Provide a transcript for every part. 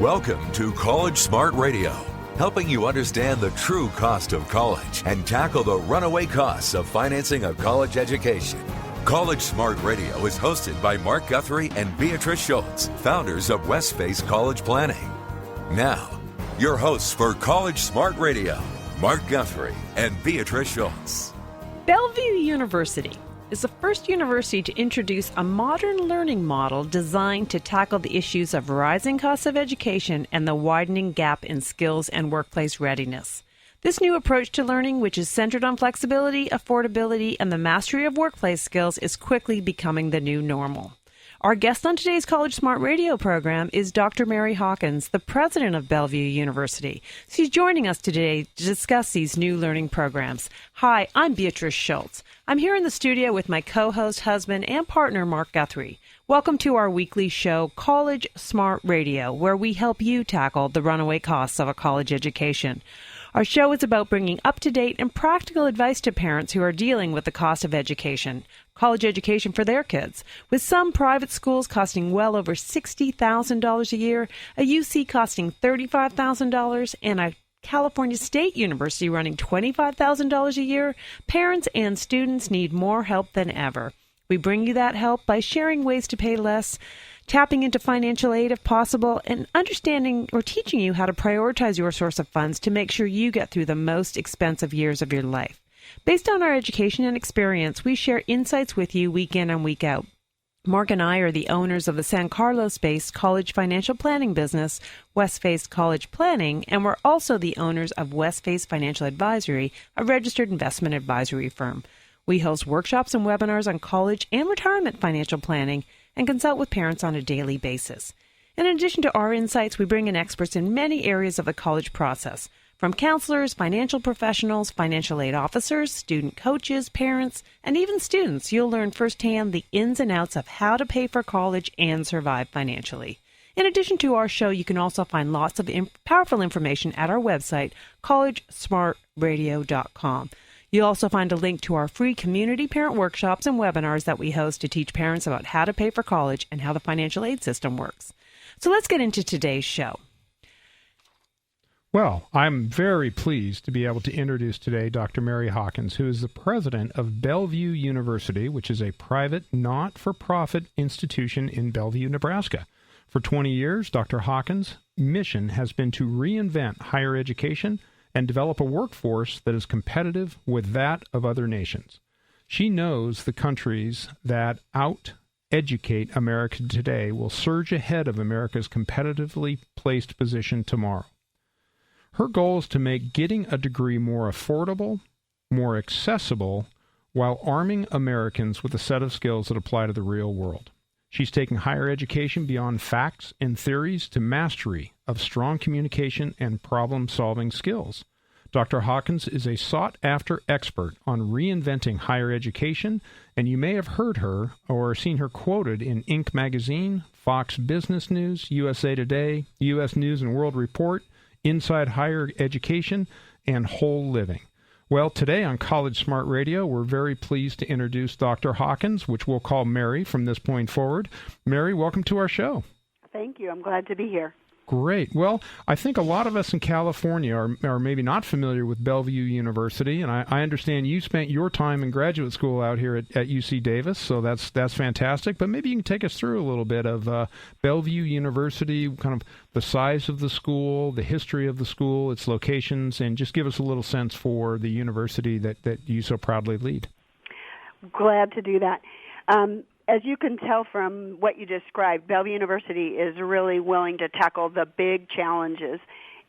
Welcome to College Smart Radio, helping you understand the true cost of college and tackle the runaway costs of financing a college education. College Smart Radio is hosted by Mark Guthrie and Beatrice Schultz, founders of Westface College Planning. Now, your hosts for College Smart Radio, Mark Guthrie and Beatrice Schultz. Bellevue University is the first university to introduce a modern learning model designed to tackle the issues of rising costs of education and the widening gap in skills and workplace readiness. This new approach to learning, which is centered on flexibility, affordability, and the mastery of workplace skills, is quickly becoming the new normal. Our guest on today's College Smart Radio program is Dr. Mary Hawkins, the president of Bellevue University. She's joining us today to discuss these new learning programs. Hi, I'm Beatrice Schultz. I'm here in the studio with my co-host, husband, and partner, Mark Guthrie. Welcome to our weekly show, College Smart Radio, where we help you tackle the runaway costs of a college education. Our show is about bringing up-to-date and practical advice to parents who are dealing with the cost of education, college education for their kids, with some private schools costing well over $60,000 a year, a UC costing $35,000, and a California State University running $25,000 a year. Parents and students need more help than ever. We bring you that help by sharing ways to pay less, tapping into financial aid if possible, and understanding or teaching you how to prioritize your source of funds to make sure you get through the most expensive years of your life. Based on our education and experience, we share insights with you week in and week out. Mark and I are the owners of the San Carlos-based college financial planning business, Westface College Planning, and we're also the owners of Westface Financial Advisory, a registered investment advisory firm. We host workshops and webinars on college and retirement financial planning and consult with parents on a daily basis. In addition to our insights, we bring in experts in many areas of the college process, from counselors, financial professionals, financial aid officers, student coaches, parents, and even students. You'll learn firsthand the ins and outs of how to pay for college and survive financially. In addition to our show, you can also find lots of powerful information at our website, collegesmartradio.com. You'll also find a link to our free community parent workshops and webinars that we host to teach parents about how to pay for college and how the financial aid system works. So let's get into today's show. Well, I'm very pleased to be able to introduce today Dr. Mary Hawkins, who is the president of Bellevue University, which is a private, not-for-profit institution in Bellevue, Nebraska. For 20 years, Dr. Hawkins' mission has been to reinvent higher education and develop a workforce that is competitive with that of other nations. She knows the countries that out-educate America today will surge ahead of America's competitively placed position tomorrow. Her goal is to make getting a degree more affordable, more accessible, while arming Americans with a set of skills that apply to the real world. She's taking higher education beyond facts and theories to mastery of strong communication and problem-solving skills. Dr. Hawkins is a sought-after expert on reinventing higher education, and you may have heard her or seen her quoted in Inc. magazine, Fox Business News, USA Today, U.S. News and World Report, Inside Higher Education, and Whole Living. Well, today on College Smart Radio, we're very pleased to introduce Dr. Hawkins, which we'll call Mary from this point forward. Mary, welcome to our show. Thank you. I'm glad to be here. Great. Well, I think a lot of us in California are maybe not familiar with Bellevue University, and I understand you spent your time in graduate school out here at UC Davis, so that's fantastic. But maybe you can take us through a little bit of Bellevue University, kind of the size of the school, the history of the school, its locations, and just give us a little sense for the university that you so proudly lead. Glad to do that. As you can tell from what you described, Bellevue University is really willing to tackle the big challenges.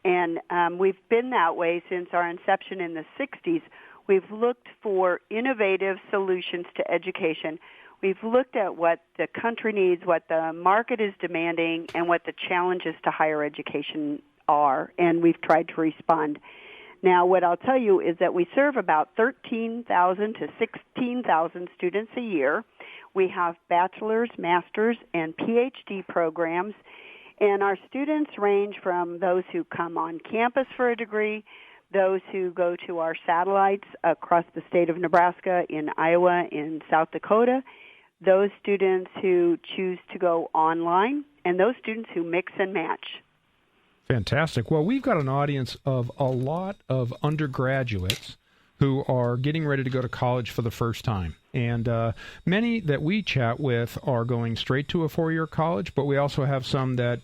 And we've been that way since our inception in the 60s. We've looked for innovative solutions to education. We've looked at what the country needs, what the market is demanding, and what the challenges to higher education are, and we've tried to respond. Now, what I'll tell you is that we serve about 13,000 to 16,000 students a year. We have bachelor's, master's, and PhD programs, and our students range from those who come on campus for a degree, those who go to our satellites across the state of Nebraska, in Iowa, in South Dakota, those students who choose to go online, and those students who mix and match. Fantastic. Well, we've got an audience of a lot of undergraduates who are getting ready to go to college for the first time. And many that we chat with are going straight to a four-year college, but we also have some that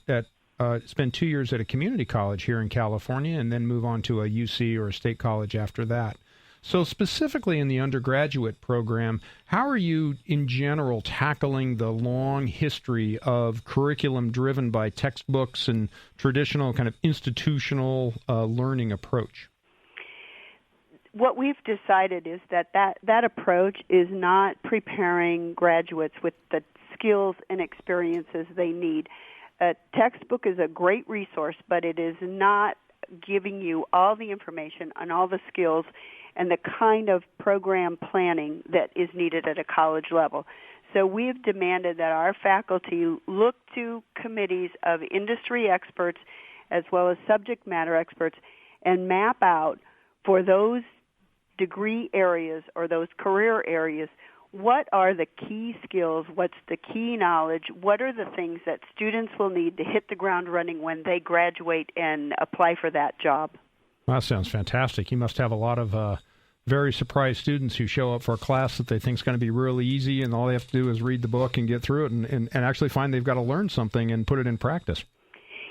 spend 2 years at a community college here in California and then move on to a UC or a state college after that. So specifically in the undergraduate program, how are you in general tackling the long history of curriculum driven by textbooks and traditional kind of institutional learning approach? What we've decided is that approach is not preparing graduates with the skills and experiences they need. A textbook is a great resource, but it is not giving you all the information on all the skills and the kind of program planning that is needed at a college level. So we've demanded that our faculty look to committees of industry experts as well as subject matter experts and map out for those degree areas or those career areas, what are the key skills, what's the key knowledge, what are the things that students will need to hit the ground running when they graduate and apply for that job. That sounds fantastic. You must have a lot of very surprised students who show up for a class that they think is going to be really easy, and all they have to do is read the book and get through it and actually find they've got to learn something and put it in practice.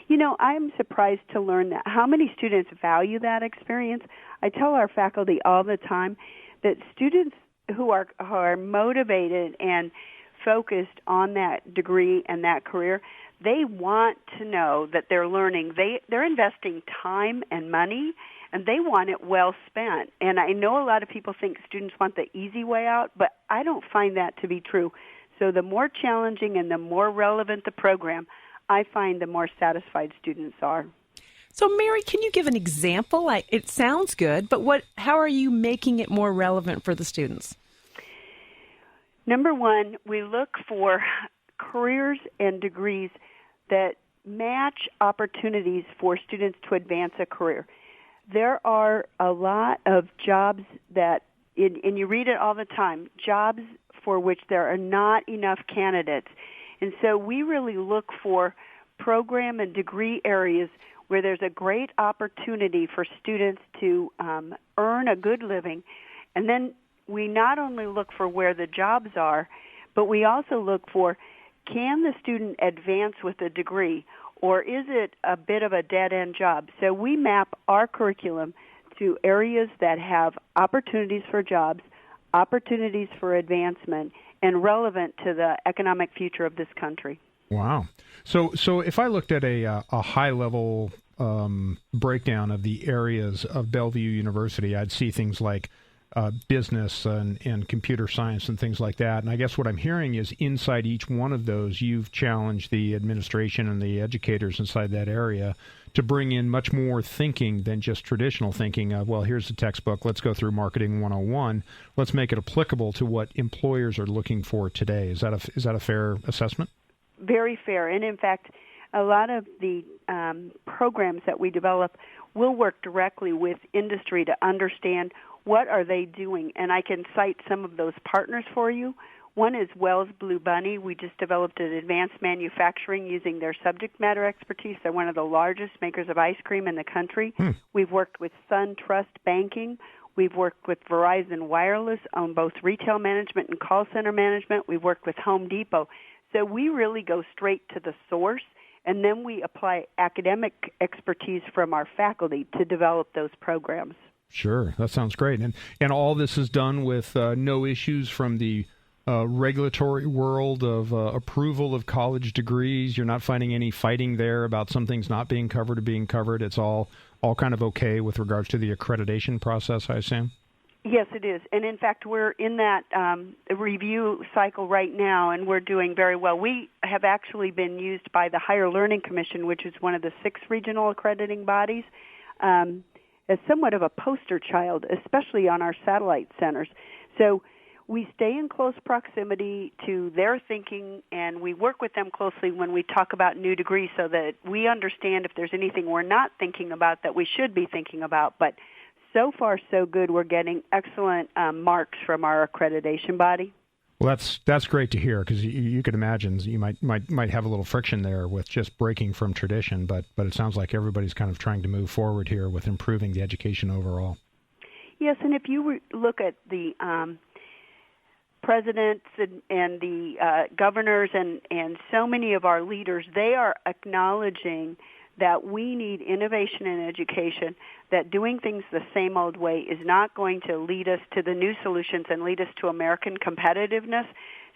You know, I'm surprised to learn that how many students value that experience. I tell our faculty all the time that students who are motivated and focused on that degree and that career, they want to know that they're learning. They're investing time and money, and they want it well spent. And I know a lot of people think students want the easy way out, but I don't find that to be true. So the more challenging and the more relevant the program, I find the more satisfied students are. So, Mary, can you give an example? It sounds good, but how are you making it more relevant for the students? Number one, we look for careers and degrees that match opportunities for students to advance a career. There are a lot of jobs that, and you read it all the time, jobs for which there are not enough candidates. And so we really look for program and degree areas where there's a great opportunity for students to earn a good living. And then we not only look for where the jobs are, but we also look for, can the student advance with a degree, or is it a bit of a dead-end job? So we map our curriculum to areas that have opportunities for jobs, opportunities for advancement, and relevant to the economic future of this country. Wow. So if I looked at a high-level breakdown of the areas of Bellevue University, I'd see things like business and computer science and things like that. And I guess what I'm hearing is inside each one of those, you've challenged the administration and the educators inside that area to bring in much more thinking than just traditional thinking of, well, here's the textbook, let's go through Marketing 101, let's make it applicable to what employers are looking for today. Is that a fair assessment? Very fair. And in fact, a lot of the programs that we develop will work directly with industry to understand what are they doing. And I can cite some of those partners for you. One is Wells Blue Bunny. We just developed an advanced manufacturing using their subject matter expertise. They're one of the largest makers of ice cream in the country. We've worked with SunTrust Banking. We've worked with Verizon Wireless on both retail management and call center management. We've worked with Home Depot. So we really go straight to the source, and then we apply academic expertise from our faculty to develop those programs. Sure, that sounds great. And all this is done with no issues from the regulatory world of approval of college degrees. You're not finding any fighting there about some things not being covered or being covered. It's all kind of okay with regards to the accreditation process, I assume? Yes, it is. And in fact, we're in that review cycle right now, and we're doing very well. We have actually been used by the Higher Learning Commission, which is one of the 6 regional accrediting bodies, as somewhat of a poster child, especially on our satellite centers. So we stay in close proximity to their thinking, and we work with them closely when we talk about new degrees so that we understand if there's anything we're not thinking about that we should be thinking about. But so far, so good. We're getting excellent marks from our accreditation body. Well, that's great to hear, because you could imagine you might have a little friction there with just breaking from tradition, but it sounds like everybody's kind of trying to move forward here with improving the education overall. Yes, and if you look at the presidents and the governors and so many of our leaders, they are acknowledging that we need innovation in education, that doing things the same old way is not going to lead us to the new solutions and lead us to American competitiveness.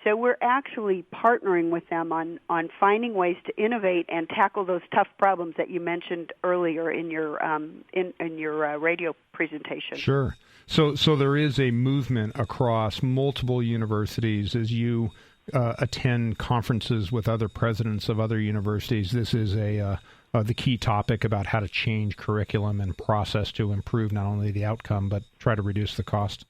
So we're actually partnering with them on finding ways to innovate and tackle those tough problems that you mentioned earlier in your in your radio presentation. Sure. So there is a movement across multiple universities as you attend conferences with other presidents of other universities. This is the key topic about how to change curriculum and process to improve not only the outcome, but try to reduce the cost.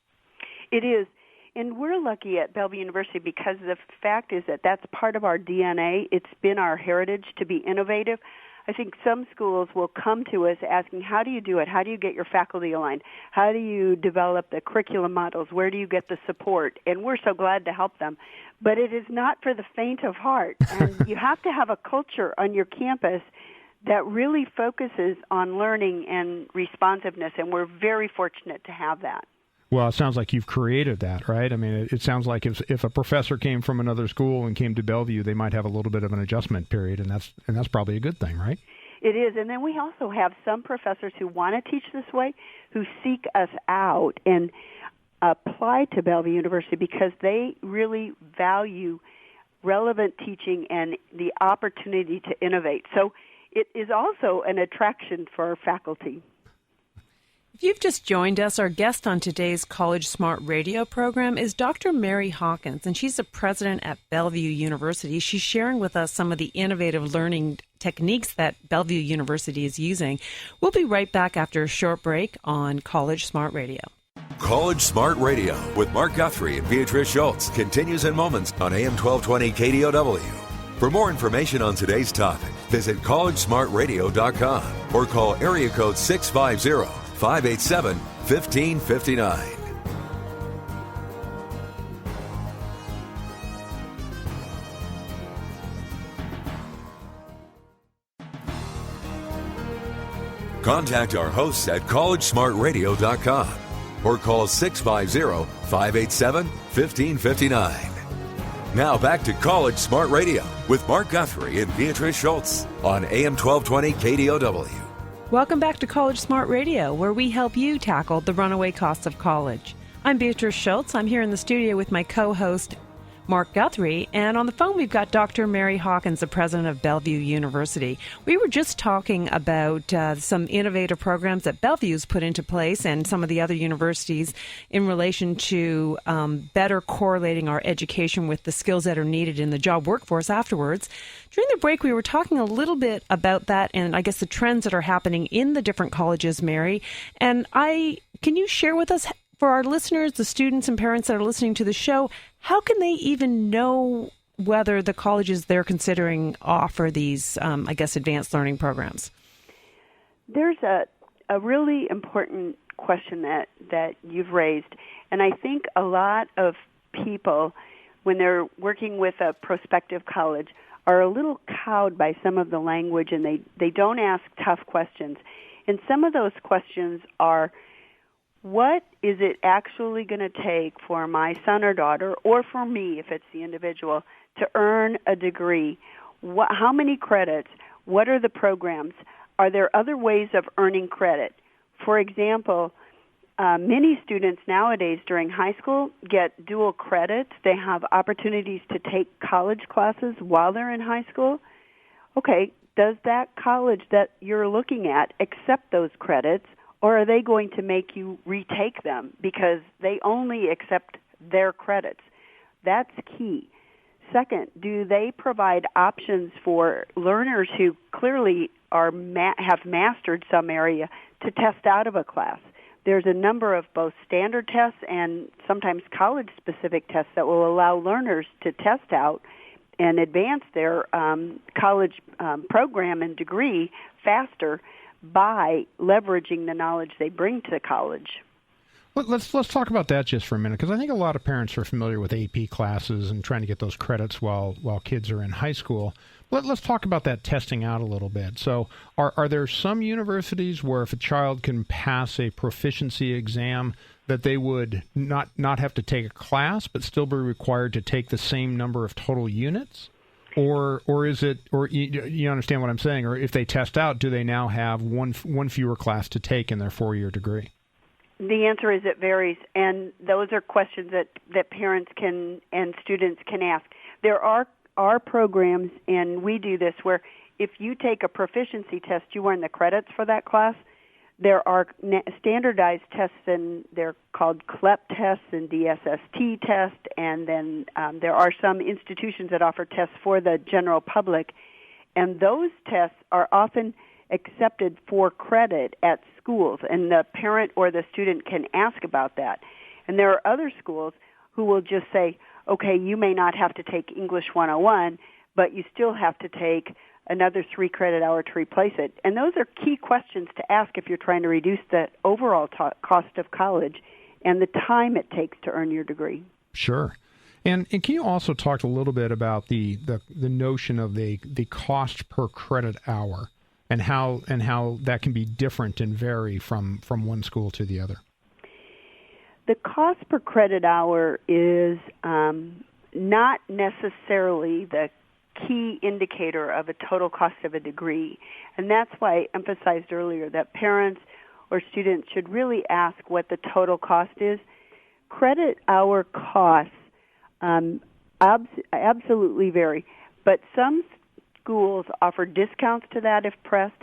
It is. And we're lucky at Bellevue University because the fact is that that's part of our DNA. It's been our heritage to be innovative. I think some schools will come to us asking, how do you do it? How do you get your faculty aligned? How do you develop the curriculum models? Where do you get the support? And we're so glad to help them. But it is not for the faint of heart. And you have to have a culture on your campus that really focuses on learning and responsiveness, and we're very fortunate to have that. Well, it sounds like you've created that, right? I mean, it sounds like if a professor came from another school and came to Bellevue, they might have a little bit of an adjustment period, and that's probably a good thing, right? It is, and then we also have some professors who want to teach this way, who seek us out and apply to Bellevue University because they really value relevant teaching and the opportunity to innovate. So it is also an attraction for our faculty. If you've just joined us, our guest on today's College Smart Radio program is Dr. Mary Hawkins, and she's the president at Bellevue University. She's sharing with us some of the innovative learning techniques that Bellevue University is using. We'll be right back after a short break on College Smart Radio. College Smart Radio with Mark Guthrie and Beatrice Schultz continues in moments on AM 1220 KDOW. For more information on today's topic, visit collegesmartradio.com or call area code 650-587-1559. Contact our hosts at collegesmartradio.com or call 650-587-1559. Now back to College Smart Radio with Mark Guthrie and Beatrice Schultz on AM 1220 KDOW. Welcome back to College Smart Radio, where we help you tackle the runaway costs of college. I'm Beatrice Schultz. I'm here in the studio with my co-host, Mark Guthrie, and on the phone we've got Dr. Mary Hawkins, the president of Bellevue University. We were just talking about some innovative programs that Bellevue's put into place and some of the other universities in relation to better correlating our education with the skills that are needed in the job workforce afterwards. During the break, we were talking a little bit about that and I guess the trends that are happening in the different colleges, Mary. And can you share with us, for our listeners, the students and parents that are listening to the show, how can they even know whether the colleges they're considering offer these, advanced learning programs? There's a really important question that you've raised, and I think a lot of people, when they're working with a prospective college, are a little cowed by some of the language, and they don't ask tough questions. And some of those questions are, what is it actually going to take for my son or daughter, or for me if it's the individual, to earn a degree? How many credits? What are the programs? Are there other ways of earning credit? For example, many students nowadays during high school get dual credits. They have opportunities to take college classes while they're in high school. Okay, does that college that you're looking at accept those credits? Or are they going to make you retake them because they only accept their credits? That's key. Second, do they provide options for learners who clearly have mastered some area to test out of a class? There's a number of both standard tests and sometimes college-specific tests that will allow learners to test out and advance their college program and degree faster by leveraging the knowledge they bring to college. Let's talk about that just for a minute, because I think a lot of parents are familiar with AP classes and trying to get those credits while kids are in high school. Let's talk about that testing out a little bit. So are there some universities where if a child can pass a proficiency exam that they would not have to take a class but still be required to take the same number of total units? Or is it, or you understand what I'm saying? Or if they test out, do they now have one fewer class to take in their 4-year degree? The answer is it varies, and those are questions that parents can and students can ask. There are programs, and we do this, where if you take a proficiency test, you earn the credits for that class. There are standardized tests, and they're called CLEP tests and DSST tests, and then there are some institutions that offer tests for the general public, and those tests are often accepted for credit at schools, and the parent or the student can ask about that. And there are other schools who will just say, okay, you may not have to take English 101, but you still have to take another 3 credit hour to replace it. And those are key questions to ask if you're trying to reduce the overall cost of college and the time it takes to earn your degree. Sure. And can you also talk a little bit about the notion of the cost per credit hour and how that can be different and vary from one school to the other? The cost per credit hour is not necessarily the key indicator of a total cost of a degree. And that's why I emphasized earlier that parents or students should really ask what the total cost is. Credit hour costs absolutely vary, but some schools offer discounts to that if pressed.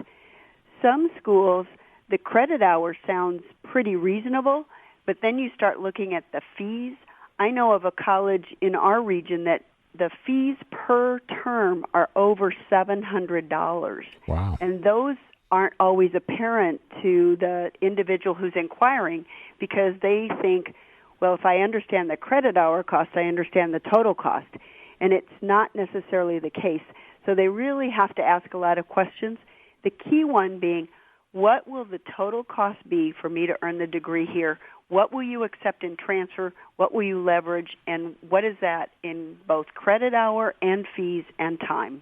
Some schools, the credit hour sounds pretty reasonable, but then you start looking at the fees. I know of a college in our region that the fees per term are over $700. Wow. And those aren't always apparent to the individual who's inquiring because they think, well, if I understand the credit hour cost, I understand the total cost. And it's not necessarily the case. So they really have to ask a lot of questions. The key one being, what will the total cost be for me to earn the degree here? What will you accept in transfer? What will you leverage? And what is that in both credit hour and fees and time?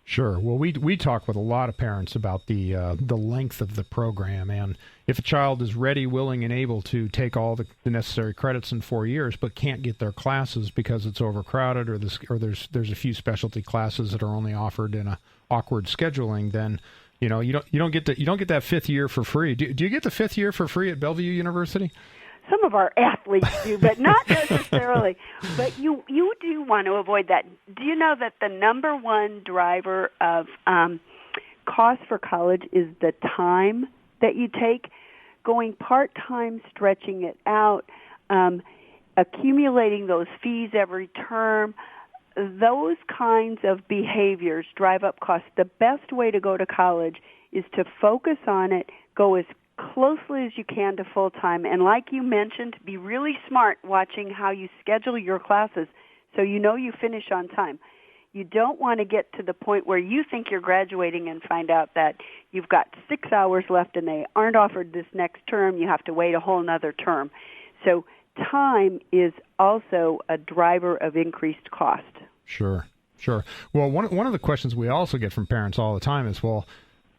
Sure. Well, we talk with a lot of parents about the length of the program, and if a child is ready, willing, and able to take all the necessary credits in 4 years, but can't get their classes because it's overcrowded, or there's a few specialty classes that are only offered in a awkward scheduling, then you don't get that 5th year for free. Do you get the 5th year for free at Bellevue University? Some of our athletes do, but not necessarily. But you do want to avoid that. Do you know that the number one driver of cost for college is the time that you take? Going part-time, stretching it out, accumulating those fees every term, those kinds of behaviors drive up costs. The best way to go to college is to focus on it, go as closely as you can to full-time, and like you mentioned, be really smart watching how you schedule your classes so you know you finish on time. You don't want to get to the point where you think you're graduating and find out that you've got 6 hours left and they aren't offered this next term. You have to wait a whole nother term. So time is also a driver of increased cost. Sure. Well, one of the questions we also get from parents all the time is, well,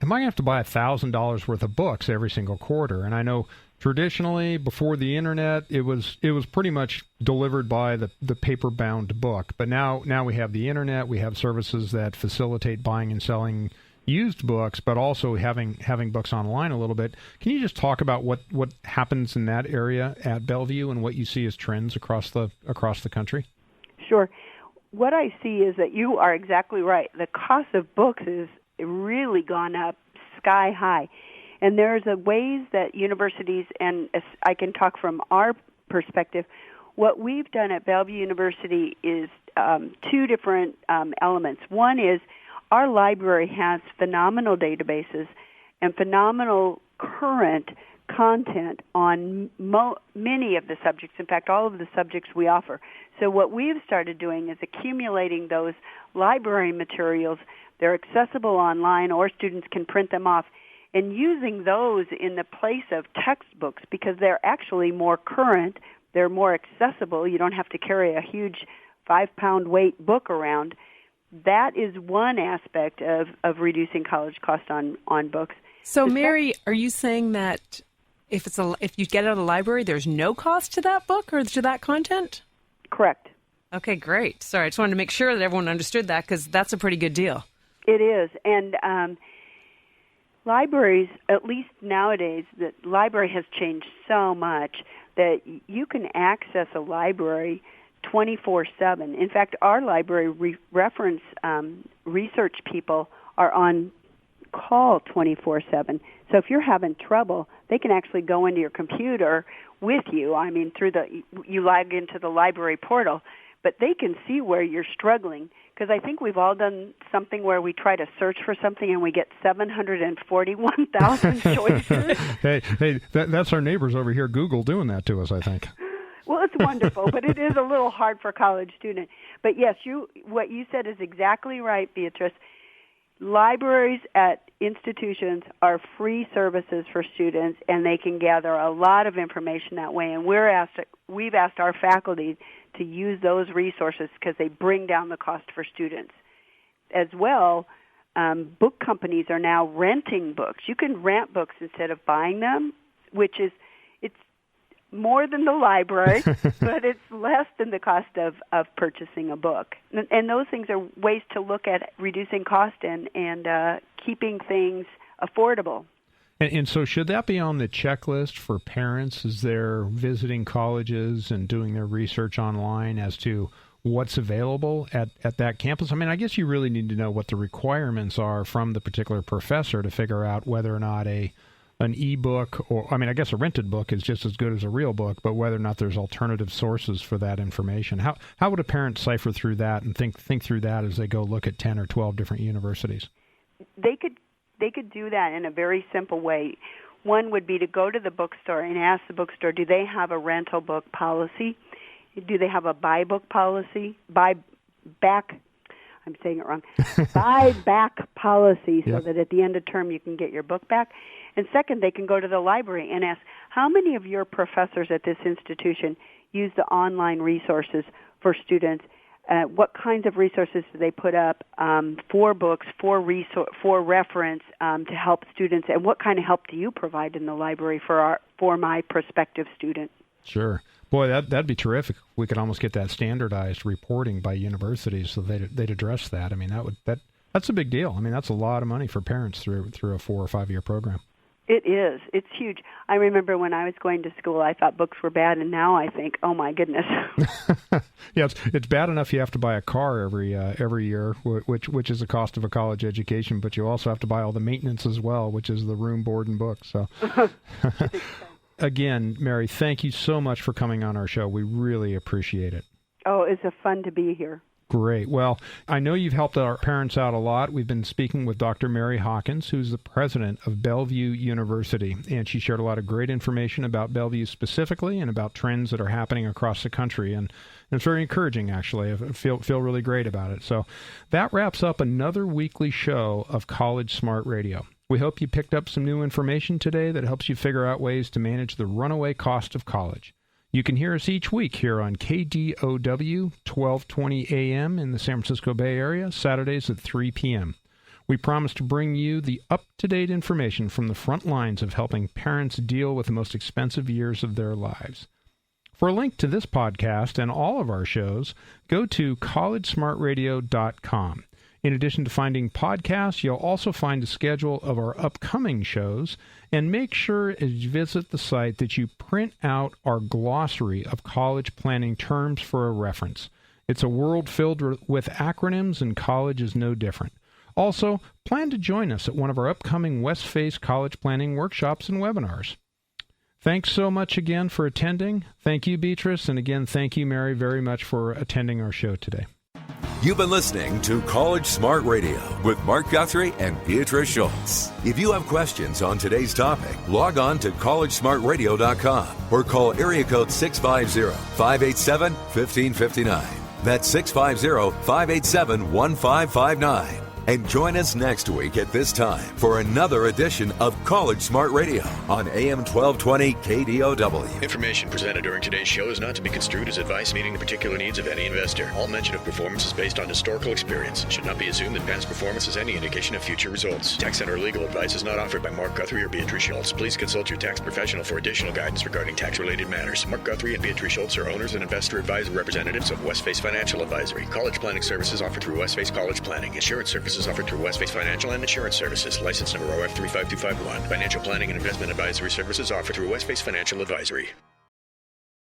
am I going to have to buy $1,000 worth of books every single quarter? And I know traditionally, before the internet, it was pretty much delivered by the paper-bound book. But now we have the internet, we have services that facilitate buying and selling used books, but also having books online a little bit. Can you just talk about what happens in that area at Bellevue and what you see as trends across the country? Sure. What I see is that you are exactly right. The cost of books is really gone up sky high. And there's ways that universities, and I can talk from our perspective, what we've done at Bellevue University is 2 different elements. One is our library has phenomenal databases and phenomenal current content on many of the subjects, in fact, all of the subjects we offer. So what we've started doing is accumulating those library materials. They're accessible online, or students can print them off, and using those in the place of textbooks because they're actually more current, they're more accessible. You don't have to carry a huge 5-pound weight book around. That is one aspect of reducing college costs on books. So, Mary, are you saying that if you get it at a library, there's no cost to that book or to that content? Correct. Okay, great. Sorry, I just wanted to make sure that everyone understood that because that's a pretty good deal. It is. And libraries, at least nowadays, the library has changed so much that you can access a library 24/7. In fact, our library reference research people are on call 24/7. So if you're having trouble, they can actually go into your computer with you. I mean, you log into the library portal, but they can see where you're struggling. Because I think we've all done something where we try to search for something and we get 741,000 choices. Hey, that's our neighbors over here, Google, doing that to us, I think. Well, it's wonderful, but it is a little hard for a college student. But yes, what you said is exactly right, Beatrice. Libraries at institutions are free services for students, and they can gather a lot of information that way. And we've asked our faculty to use those resources because they bring down the cost for students. As well, book companies are now renting books. You can rent books instead of buying them, which is more than the library, but it's less than the cost of purchasing a book. And those things are ways to look at reducing cost and keeping things affordable. And so should that be on the checklist for parents as they're visiting colleges and doing their research online as to what's available at that campus? I mean, I guess you really need to know what the requirements are from the particular professor to figure out whether or not an e-book, or I mean, I guess a rented book is just as good as a real book, but whether or not there's alternative sources for that information. How would a parent cipher through that and think through that as they go look at 10 or 12 different universities? They could do that in a very simple way. One would be to go to the bookstore and ask the bookstore, do they have a rental book policy? Do they have a buy book policy? Buyback policy, so that at the end of term you can get your book back. And second, they can go to the library and ask, how many of your professors at this institution use the online resources for students? What kinds of resources do they put up for books, for reference to help students? And what kind of help do you provide in the library for my prospective student? Sure. Boy, that'd be terrific. We could almost get that standardized reporting by universities so they'd address that. I mean, that's a big deal. I mean, that's a lot of money for parents through a 4 or 5 year program. It is. It's huge. I remember when I was going to school, I thought books were bad, and now I think, oh my goodness. Yeah, it's bad enough you have to buy a car every year, which is the cost of a college education, but you also have to buy all the maintenance as well, which is the room, board, and books. So, again, Mary, thank you so much for coming on our show. We really appreciate it. Oh, it's fun to be here. Great. Well, I know you've helped our parents out a lot. We've been speaking with Dr. Mary Hawkins, who's the president of Bellevue University, and she shared a lot of great information about Bellevue specifically and about trends that are happening across the country. And it's very encouraging, actually. I feel really great about it. So that wraps up another weekly show of College Smart Radio. We hope you picked up some new information today that helps you figure out ways to manage the runaway cost of college. You can hear us each week here on KDOW 1220 AM in the San Francisco Bay Area, Saturdays at 3 p.m. We promise to bring you the up-to-date information from the front lines of helping parents deal with the most expensive years of their lives. For a link to this podcast and all of our shows, go to collegesmartradio.com. In addition to finding podcasts, you'll also find a schedule of our upcoming shows, and make sure as you visit the site that you print out our glossary of college planning terms for a reference. It's a world filled with acronyms, and college is no different. Also, plan to join us at one of our upcoming West Face college planning workshops and webinars. Thanks so much again for attending. Thank you, Beatrice, and again, thank you, Mary, very much for attending our show today. You've been listening to College Smart Radio with Mark Guthrie and Beatrice Schultz. If you have questions on today's topic, log on to collegesmartradio.com or call area code 650-587-1559. That's 650-587-1559. And join us next week at this time for another edition of College Smart Radio on AM 1220 KDOW. Information presented during today's show is not to be construed as advice meeting the particular needs of any investor. All mention of performance is based on historical experience. It should not be assumed that past performance is any indication of future results. Tax Center legal advice is not offered by Mark Guthrie or Beatrice Schultz. Please consult your tax professional for additional guidance regarding tax-related matters. Mark Guthrie and Beatrice Schultz are owners and investor advisor representatives of Westface Financial Advisory. College planning services offered through Westface College Planning. Insurance services offered through Westface Financial and Insurance Services. License number OF 35251. Financial planning and investment advisory services offered through Westface Financial Advisory.